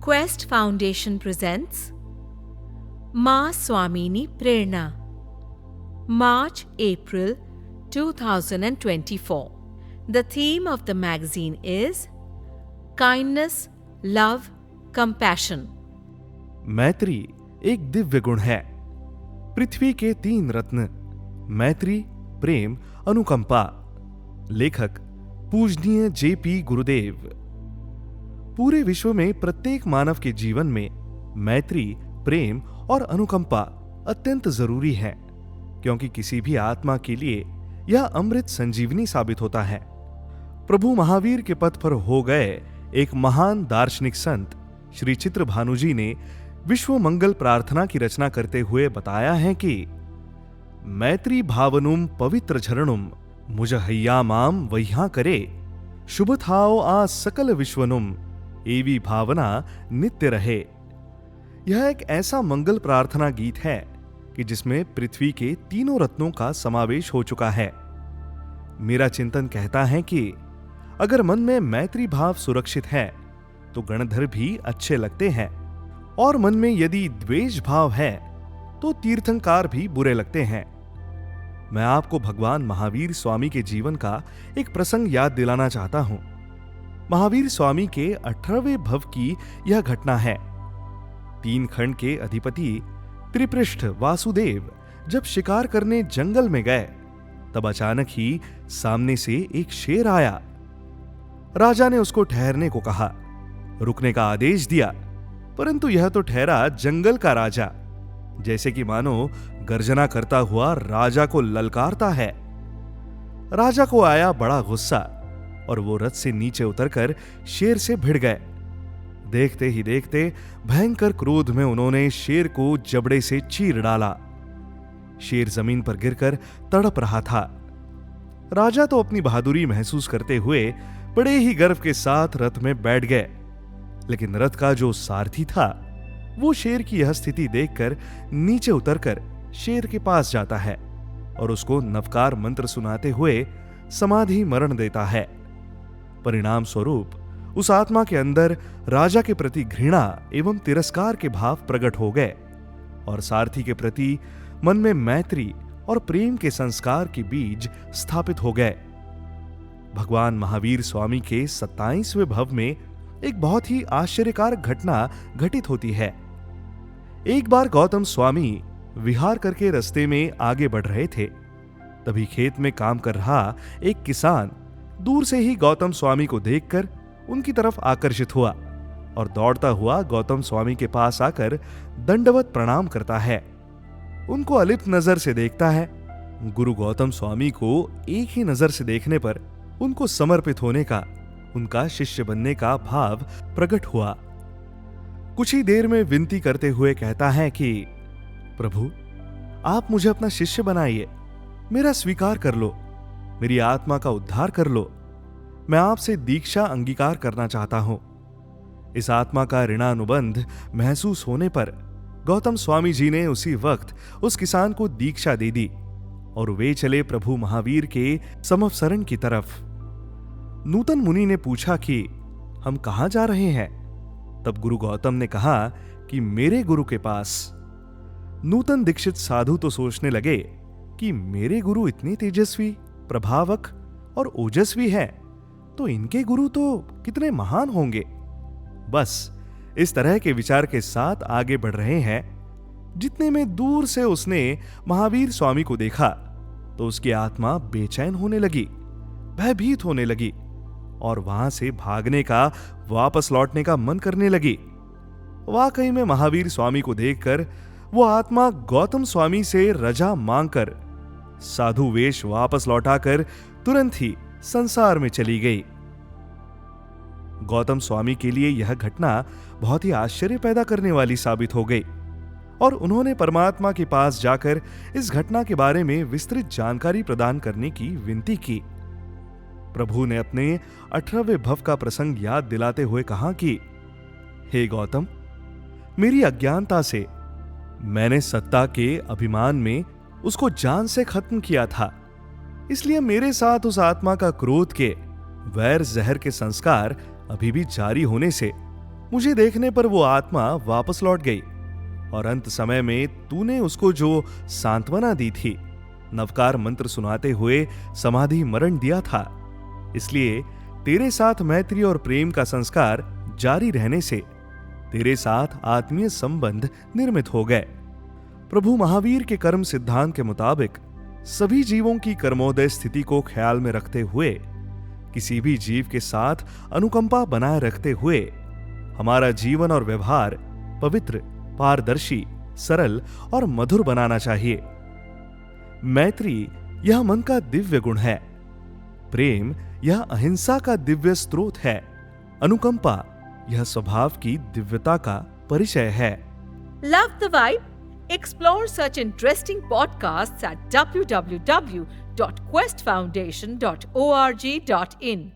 Quest Foundation presents Ma Swamini Prerna, March-April 2024. The theme of the magazine is Kindness, Love, Compassion. मैत्री एक दिव्य गुण है। पृथ्वी के 3 रत्न मैत्री, प्रेम, अनुकंपा। लेखक पूजनीय जेपी गुरुदेव। पूरे विश्व में प्रत्येक मानव के जीवन में मैत्री, प्रेम और अनुकंपा अत्यंत जरूरी है, क्योंकि किसी भी आत्मा के लिए यह अमृत संजीवनी साबित होता है। प्रभु महावीर के पथ पर हो गए एक महान दार्शनिक संत श्री चित्रभानु जी ने विश्व मंगल प्रार्थना की रचना करते हुए बताया है कि मैत्री भावनुम पवित्र झरणुम मुझ हैया माम वह्या करे, शुभ थाओ आ सकल विश्वनुम एवी भावना नित्य रहे। यह एक ऐसा मंगल प्रार्थना गीत है कि जिसमें पृथ्वी के 3 रत्नों का समावेश हो चुका है। मेरा चिंतन कहता है कि अगर मन में मैत्री भाव सुरक्षित है तो गणधर भी अच्छे लगते हैं, और मन में यदि द्वेष भाव है तो तीर्थंकार भी बुरे लगते हैं। मैं आपको भगवान महावीर स्वामी के जीवन का एक प्रसंग याद दिलाना चाहता हूं। महावीर स्वामी के 18वें भव की यह घटना है। 3 खंड के अधिपति त्रिपृष्ठ वासुदेव जब शिकार करने जंगल में गए, तब अचानक ही सामने से एक शेर आया। राजा ने उसको ठहरने को कहा, रुकने का आदेश दिया, परंतु यह तो ठहरा जंगल का राजा, जैसे कि मानो गर्जना करता हुआ राजा को ललकारता है। राजा को आया बड़ा गुस्सा और वो रथ से नीचे उतरकर शेर से भिड़ गए। देखते ही देखते भयंकर क्रोध में उन्होंने शेर को जबड़े से चीर डाला। शेर जमीन पर गिरकर तड़प रहा था। राजा तो अपनी बहादुरी महसूस करते हुए बड़े ही गर्व के साथ रथ में बैठ गए, लेकिन रथ का जो सारथी था वो शेर की यह स्थिति देखकर नीचे उतरकर शेर के पास जाता है और उसको नवकार मंत्र सुनाते हुए समाधि मरण देता है। परिणाम स्वरूप उस आत्मा के अंदर राजा के प्रति घृणा एवं तिरस्कार के भाव प्रकट हो गए और सारथी के प्रति मन में मैत्री और प्रेम के संस्कार के बीज स्थापित हो गए। भगवान महावीर स्वामी के 27वें भव में एक बहुत ही आश्चर्यकारक घटना घटित होती है। एक बार गौतम स्वामी विहार करके रास्ते में आगे बढ़ रहे थे। तभी खेत में काम कर रहा एक किसान दूर से ही गौतम स्वामी को देखकर उनकी तरफ आकर्षित हुआ और दौड़ता हुआ गौतम स्वामी के पास आकर दंडवत प्रणाम करता है। उनको अलिप्त नजर से देखता है। गुरु गौतम स्वामी को एक ही नजर से देखने पर उनको समर्पित होने का, उनका शिष्य बनने का भाव प्रकट हुआ। कुछ ही देर में विनती करते हुए कहता है कि प्रभु, आप मुझे अपना शिष्य बनाइए, मेरा स्वीकार कर लो, मेरी आत्मा का उद्धार कर लो। मैं आपसे दीक्षा अंगीकार करना चाहता हूं। इस आत्मा का ऋणानुबंध महसूस होने पर गौतम स्वामी जी ने उसी वक्त उस किसान को दीक्षा दे दी और वे चले प्रभु महावीर के समवसरण की तरफ। नूतन मुनि ने पूछा कि हम कहां जा रहे हैं? तब गुरु गौतम ने कहा कि मेरे गुरु के पास। नूतन दीक्षित साधु तो सोचने लगे कि मेरे गुरु इतने तेजस्वी, प्रभावक और ओजस्वी हैं, तो इनके गुरु तो कितने महान होंगे। बस इस तरह के विचार के साथ आगे बढ़ रहे हैं। जितने में दूर से उसने महावीर स्वामी को देखा तो उसकी आत्मा बेचैन होने लगी, भयभीत होने लगी और वहां से भागने का, वापस लौटने का मन करने लगी। वाकई में महावीर स्वामी को देखकर वो आत्मा गौतम स्वामी से रजा मांगकर साधु वेश वापस लौटाकर तुरंत ही संसार में चली गई। गौतम स्वामी के लिए यह घटना बहुत ही आश्चर्य पैदा करने वाली साबित हो गई और उन्होंने परमात्मा के पास जाकर इस घटना के बारे में विस्तृत जानकारी प्रदान करने की विनती की। प्रभु ने अपने 18वें भव का प्रसंग याद दिलाते हुए कहा कि हे गौतम, मेरी अज्ञानता से मैंने सत्ता के अभिमान में उसको जान से खत्म किया था, इसलिए मेरे साथ उस आत्मा का क्रोध के, वैर जहर के संस्कार अभी भी जारी होने से मुझे देखने पर वो आत्मा वापस लौट गई और अंत समय में तूने उसको जो सांत्वना दी थी, नवकार मंत्र सुनाते हुए समाधि मरण दिया था। इसलिए तेरे साथ मैत्री और प्रेम का संस्कार जारी रहने से तेरे साथ आत्मीय संबंध निर्मित हो गए। प्रभु महावीर के कर्म सिद्धांत के मुताबिक सभी जीवों की कर्मोदय स्थिति को ख्याल में रखते हुए किसी भी जीव के साथ अनुकंपा बनाए रखते हुए हमारा जीवन और व्यवहार पवित्र, पारदर्शी, सरल और मधुर बनाना चाहिए। मैत्री यह मन का दिव्य गुण है। प्रेम यह अहिंसा का दिव्य स्रोत है। अनुकंपा यह स्वभाव की दिव्यता का परिचय है। Love the vibe? Explore such interesting podcasts at www.questfoundation.org.in.